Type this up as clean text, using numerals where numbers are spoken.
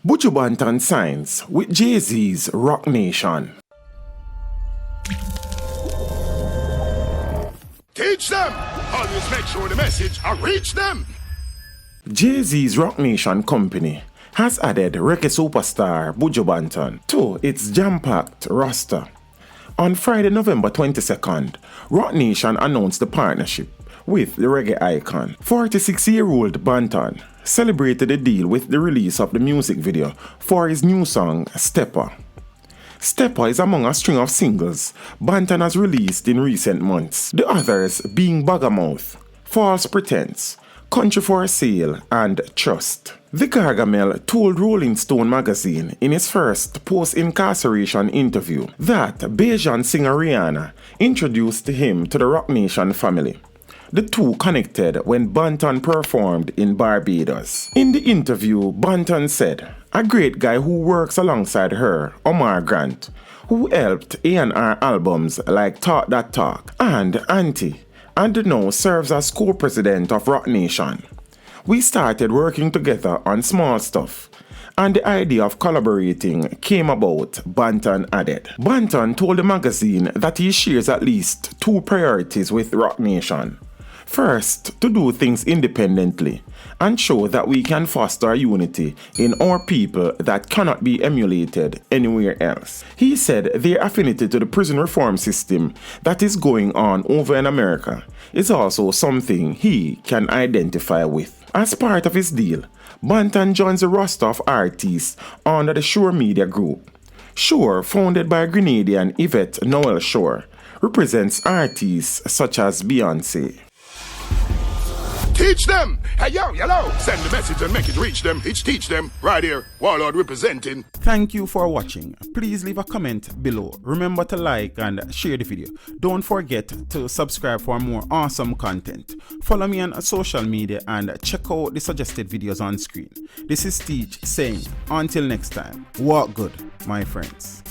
Buju Banton signs with Jay Z's Roc Nation. Teach them! Always make sure the message I reach them! Jay Z's Roc Nation company has added reggae superstar Buju Banton to its jam-packed roster. On Friday, November 22nd, Roc Nation announced the partnership with the reggae icon. 46-year-old Banton celebrated the deal with the release of the music video for his new song, Stepper. Stepper is among a string of singles Banton has released in recent months, the others being Bagamouth, False Pretense, Country for Sale, and Trust. The Gargamel told Rolling Stone magazine in his first post-incarceration interview that Bajan singer Rihanna introduced him to the Roc Nation family. The two connected when Banton performed in Barbados. In the interview, Banton said, "A great guy who works alongside her, Omar Grant, who helped A&R albums like Talk That Talk and Auntie, and now serves as co-president of Roc Nation. We started working together on small stuff, and the idea of collaborating came about," Banton added. Banton told the magazine that he shares at least two priorities with Roc Nation. First, to do things independently and show that we can foster unity in our people that cannot be emulated anywhere else. He said their affinity to the prison reform system that is going on over in America is also something he can identify with. As part of his deal, Banton joins the roster of artists under the Shore Media Group. Shore, founded by Grenadian Yvette Noel Shore, represents artists such as Beyonce. Teach them! Hey yo, hello! Send the message and make it reach them. It's teach them. Right here, Warlord representing. Thank you for watching. Please leave a comment below. Remember to like and share the video. Don't forget to subscribe for more awesome content. Follow me on social media and check out the suggested videos on screen. This is Teach saying, until next time, walk good, my friends.